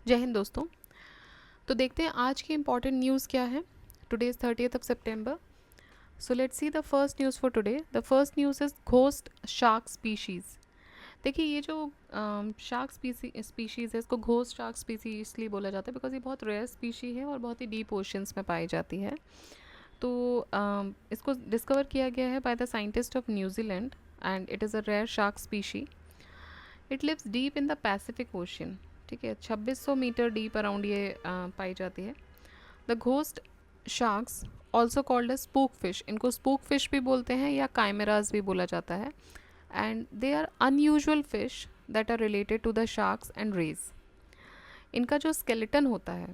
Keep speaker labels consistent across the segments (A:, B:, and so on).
A: जय हिंद दोस्तों। तो देखते हैं आज की इम्पॉर्टेंट न्यूज़ क्या है। Today is 30th September. So let's see the first news for today. The first news is ghost shark species. देखिए ये जो शार्क स्पीशीज़ है इसको घोस्ट शार्क स्पीशीज इसलिए बोला जाता है बिकॉज ये बहुत रेयर स्पीशी है और बहुत ही डीप ओशंस में पाई जाती है। तो इसको डिस्कवर किया गया है by the scientist of New Zealand and it is a rare shark species. It lives deep in the Pacific ocean. ठीक है, 2600 मीटर डीप अराउंड ये पाई जाती है। The ghost sharks also called a spook fish, इनको स्पूक फिश भी बोलते हैं या काइमेराज भी बोला जाता है। And they are unusual fish that are related to the sharks and rays. इनका जो स्केलेटन होता है,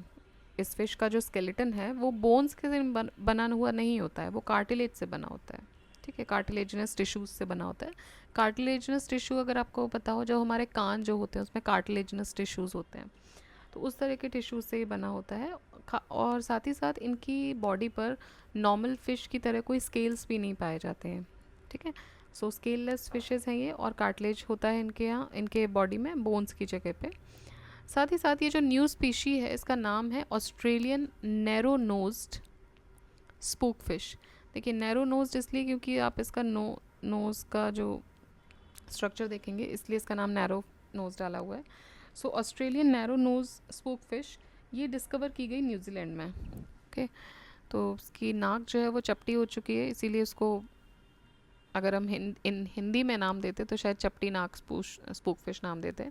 A: इस फिश का जो स्केलेटन है वो बोन्स के से बना हुआ नहीं होता है, वो कार्टिलेज से बना होता है। ठीक है, कार्टिलेजिनस टिश्यूज से बना होता है। कार्टिलेजिनस टिश्यू अगर आपको पता हो, जो हमारे कान जो होते हैं उसमें कार्टिलेजिनस टिश्यूज़ होते हैं, तो उस तरह के टिश्यूज से ये बना होता है। और साथ ही साथ इनकी बॉडी पर नॉर्मल फिश की तरह कोई स्केल्स भी नहीं पाए जाते हैं। ठीक है, सो स्केललेस फिशेस हैं ये, और कार्टिलेज होता है इनके यहाँ, इनके बॉडी में बोन्स की जगह पे। साथ ही साथ ये जो न्यू स्पीशी है इसका नाम है Australian narrow nosed spook fish. देखिए नैरो नोज्ड इसलिए क्योंकि आप इसका नोज़ का जो स्ट्रक्चर देखेंगे इसलिए इसका नाम नैरो नोज डाला हुआ है। So Australian narrow nose spook fish ये डिस्कवर की गई न्यूजीलैंड में। ओके, तो उसकी नाक जो है वो चपटी हो चुकी है, इसीलिए उसको अगर हम हिंदी में नाम देते तो शायद चपटी नाक स्पूक फिश नाम देते।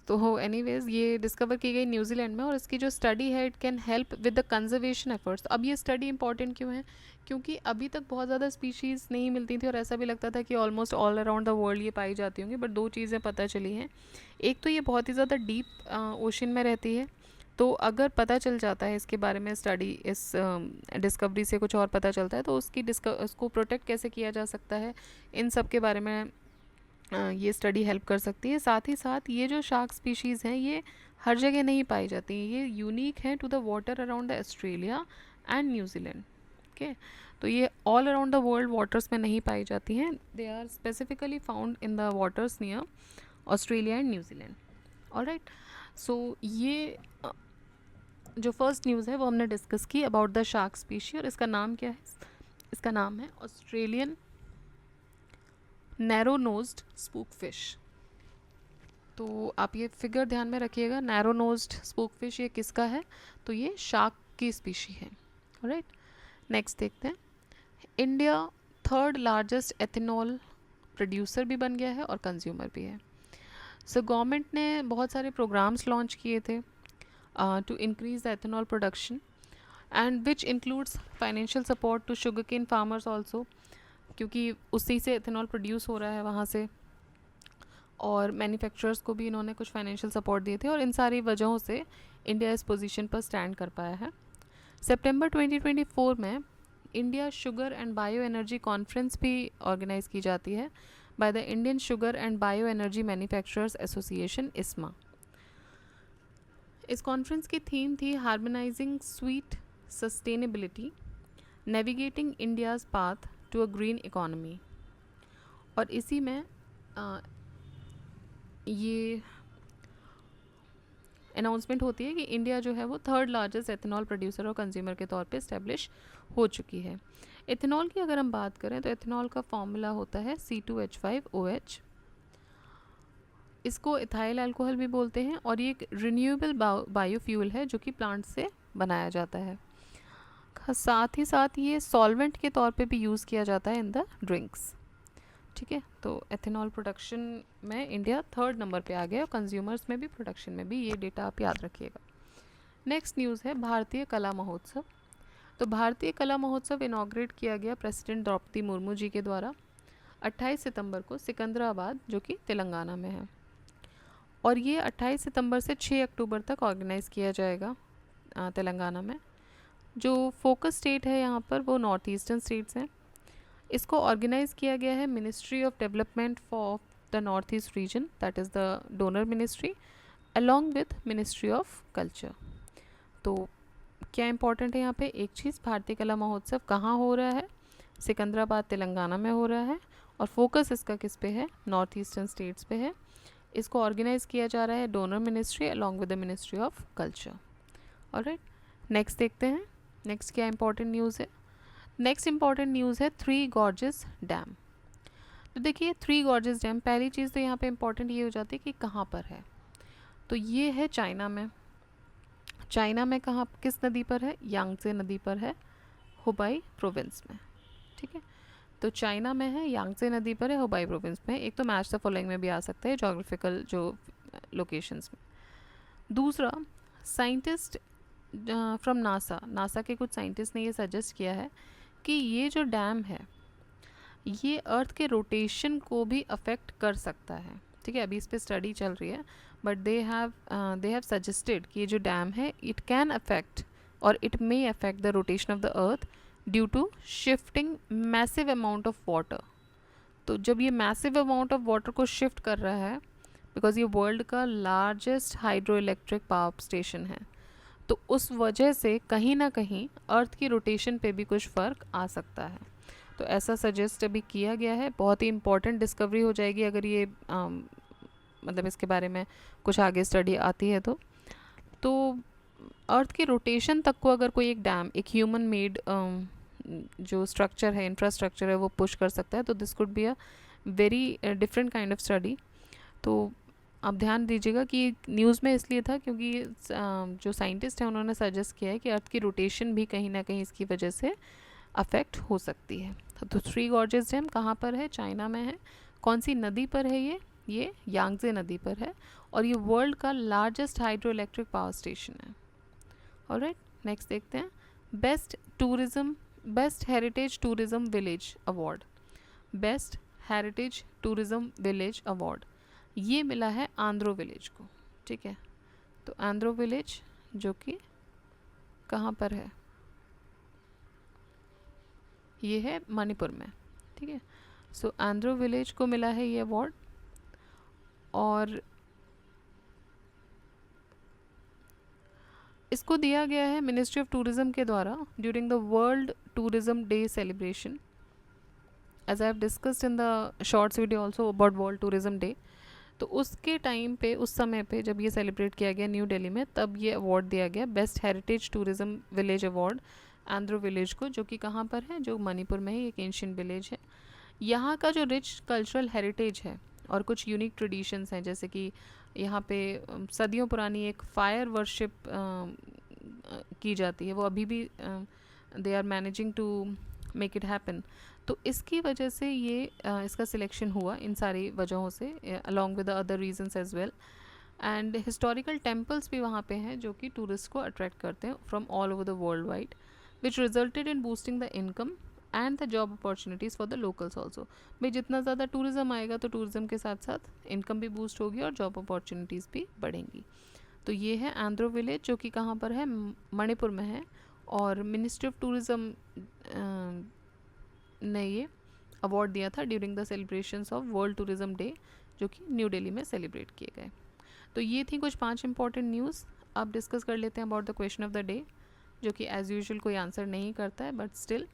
A: तो हो एनीवेज ये डिस्कवर की गई न्यूजीलैंड में, और इसकी जो स्टडी है it can help with the conservation efforts. अब ये स्टडी इंपॉर्टेंट क्यों है? क्योंकि अभी तक बहुत ज़्यादा स्पीशीज़ नहीं मिलती थी और ऐसा भी लगता था कि almost all around the world ये पाई जाती होंगी, बट दो चीज़ें पता चली हैं। एक तो ये बहुत ही ज़्यादा डीप ओशन में रहती है, तो अगर पता चल जाता है इसके बारे में, स्टडी इस डिस्कवरी से कुछ और पता चलता है, तो उसको प्रोटेक्ट कैसे किया जा सकता है, इन सब के बारे में ये स्टडी हेल्प कर सकती है। साथ ही साथ ये जो शार्क स्पीशीज़ हैं ये हर जगह नहीं पाई जाती हैं, ये यूनिक हैं to the water around the Australia and New Zealand. Okay, तो ये all around the world waters में नहीं पाई जाती हैं, they are specifically found in the waters near Australia and New Zealand. Alright, so ये जो फर्स्ट न्यूज़ है वो हमने डिस्कस की अबाउट द शार्क स्पीशी, और इसका नाम क्या है? इसका नाम है Australian narrow nosed spook fish. तो आप ये फिगर ध्यान में रखिएगा, नैरो नोज्ड स्पूक फिश ये किसका है? तो ये शार्क की स्पीशी है। राइट, नेक्स्ट देखते हैं। India third largest ethanol producer भी बन गया है और कंज्यूमर भी है। सो गवर्नमेंट ने बहुत सारे प्रोग्राम्स लॉन्च किए थे to increase the ethanol production, and which includes financial support to sugar cane farmers also, क्योंकि उसी से एथेनॉल प्रोड्यूस हो रहा है वहाँ से, और मैन्युफैक्चरर्स को भी इन्होंने कुछ फाइनेंशियल सपोर्ट दिए थे, और इन सारी वजहों से इंडिया इस पोजीशन पर स्टैंड कर पाया है। सितंबर 2024 में India sugar and bio energy conference भी ऑर्गेनाइज की जाती है by the Indian sugar and bio energy manufacturers association, ISMA. इस कॉन्फ्रेंस की थीम थी harmonising sweet sustainability, navigating India's path to a green economy. और इसी में ये अनाउंसमेंट होती है कि इंडिया जो है वो थर्ड लार्जेस्ट एथेनॉल प्रोड्यूसर और कंज्यूमर के तौर पे इस्टेब्लिश हो चुकी है। एथेनॉल की अगर हम बात करें तो एथेनॉल का फॉर्मूला होता है C2H5OH। इसको इथाइल अल्कोहल भी बोलते हैं, और ये एक रिन्यूएबल बायोफ्यूल है जो कि प्लांट से बनाया जाता है। साथ ही साथ ये सॉल्वेंट के तौर पे भी यूज़ किया जाता है इन द ड्रिंक्स। ठीक है, तो एथेनॉल प्रोडक्शन में इंडिया थर्ड नंबर पे आ गया, और कंज्यूमर्स में भी, प्रोडक्शन में भी, ये डेटा आप याद रखिएगा। नेक्स्ट न्यूज़ है भारतीय कला महोत्सव। तो भारतीय कला महोत्सव इनॉग्रेट किया गया प्रेसिडेंट द्रौपदी मुर्मू जी के द्वारा 28 सितंबर को सिकंदराबाद, जो कि तेलंगाना में है, और ये 28 सितंबर से 6 अक्टूबर तक ऑर्गेनाइज़ किया जाएगा तेलंगाना में। जो फोकस स्टेट है यहाँ पर वो नॉर्थ ईस्टर्न स्टेट्स हैं। इसको ऑर्गेनाइज़ किया गया है ministry of development for the north east region, that is the donor ministry, along with ministry of culture. तो क्या इंपॉर्टेंट है यहाँ पे? एक चीज़, भारतीय कला महोत्सव कहाँ हो रहा है? सिकंदराबाद तेलंगाना में हो रहा है, और फोकस इसका किस पे है? नॉर्थ ईस्टर्न स्टेट्स पे है। इसको ऑर्गेनाइज किया जा रहा है donor ministry along with the ministry of culture. Alright, next देखते हैं नेक्स्ट क्या इंपॉर्टेंट न्यूज़ है। नेक्स्ट इंपॉर्टेंट न्यूज़ है थ्री गॉर्जेस डैम। तो देखिए थ्री गॉर्जेस डैम, पहली चीज़ तो यहाँ पे इंपॉर्टेंट ये हो जाती है कि कहाँ पर है। तो ये है चाइना में। चाइना में कहाँ, किस नदी पर है? यांगत्से नदी पर है, हुबाई प्रोविंस में। ठीक है, तो चाइना में है, यांगत्से नदी पर है, हुबाई प्रोविंस में। एक तो मैच द फॉलोइंग में भी आ सकता है जोग्राफिकल जो लोकेशंस में। दूसरा, साइंटिस्ट फ्रॉम नासा, नासा के कुछ साइंटिस्ट ने ये सजेस्ट किया है कि ये जो डैम है ये अर्थ के रोटेशन को भी अफेक्ट कर सकता है। ठीक है, अभी इस पर स्टडी चल रही है, बट दे हैव सजेस्टेड कि ये जो डैम है इट कैन अफेक्ट और it may affect the rotation of the earth due to shifting massive amount of water. तो जब ये मैसिव अमाउंट ऑफ वाटर को शिफ्ट कर रहा है, बिकॉज ये वर्ल्ड का largest hydro electric power station है, तो उस वजह से कहीं ना कहीं अर्थ की रोटेशन पे भी कुछ फ़र्क आ सकता है। तो ऐसा सजेस्ट अभी किया गया है। बहुत ही इंपॉर्टेंट डिस्कवरी हो जाएगी अगर ये मतलब इसके बारे में कुछ आगे स्टडी आती है तो अर्थ की रोटेशन तक को अगर कोई एक डैम, एक ह्यूमन मेड जो स्ट्रक्चर है, इंफ्रास्ट्रक्चर है, वो पुश कर सकता है, तो this could be a very different kind of study. तो आप ध्यान दीजिएगा कि न्यूज़ में इसलिए था क्योंकि जो साइंटिस्ट हैं उन्होंने सजेस्ट किया है कि अर्थ की रोटेशन भी कहीं ना कहीं इसकी वजह से अफेक्ट हो सकती है। तो थ्री गॉर्जेस डैम कहाँ पर है? चाइना में है। कौन सी नदी पर है ये यांगजे नदी पर है और ये वर्ल्ड का largest hydro electric power station है। ऑलराइट, नेक्स्ट देखते हैं best heritage tourism village award. Best heritage tourism village award ये मिला है आंध्रो विलेज को। ठीक है, तो आंध्रो विलेज जो कि कहाँ पर है? ये है मणिपुर में। ठीक है, सो आंध्रो विलेज को मिला है ये अवार्ड और इसको दिया गया है मिनिस्ट्री ऑफ टूरिज्म के द्वारा during the world tourism day celebration. As I have discussed in the shorts video also about world tourism day, तो उसके टाइम पे, उस समय पे जब ये सेलिब्रेट किया गया न्यू दिल्ली में, तब ये अवार्ड दिया गया best heritage tourism village award Andhra village को, जो कि कहाँ पर है? जो मणिपुर में है, एक एंशियंट विलेज है। यहाँ का जो रिच कल्चरल हेरिटेज है और कुछ यूनिक ट्रेडिशंस हैं, जैसे कि यहाँ पे सदियों पुरानी एक फायर वर्शिप की जाती है, वो अभी भी they are managing to make it happen. तो इसकी वजह से ये इसका सिलेक्शन हुआ इन सारी वजहों से, along with the other reasons as well. And historical temples भी वहाँ पे हैं जो कि टूरिस्ट को अट्रैक्ट करते हैं from all over the world wide, which resulted in boosting the income and the job opportunities for the locals also. भाई जितना ज़्यादा टूरिज़्म आएगा तो टूरिज़्म के साथ साथ इनकम भी बूस्ट होगी और जॉब अपॉर्चुनिटीज़ भी बढ़ेंगी। तो ये है आंध्रो विलेज जो कि कहाँ पर है? मणिपुर में है। और मिनिस्ट्री ऑफ टूरिज़्म ने ये अवार्ड दिया था during the celebrations of world tourism day, जो कि न्यू दिल्ली में सेलिब्रेट किए गए। तो ये थी कुछ 5 इंपॉर्टेंट न्यूज़। अब डिस्कस कर लेते हैं about the question of the day, जो कि एज़ यूजुअल कोई आंसर नहीं करता है, but still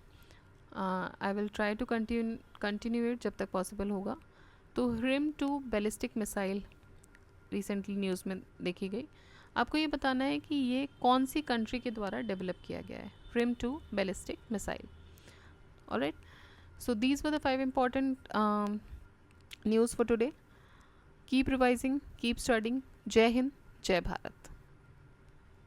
A: I will try to continue it जब तक पॉसिबल होगा। तो HIM-2 ballistic missile recently news में देखी गई। आपको ये बताना है कि ये कौन सी कंट्री के द्वारा डेवलप किया गया है, HIM-2 ballistic missile. Alright, so these were the 5 important news for today. Keep revising, keep studying. Jai Hind, Jai Bharat.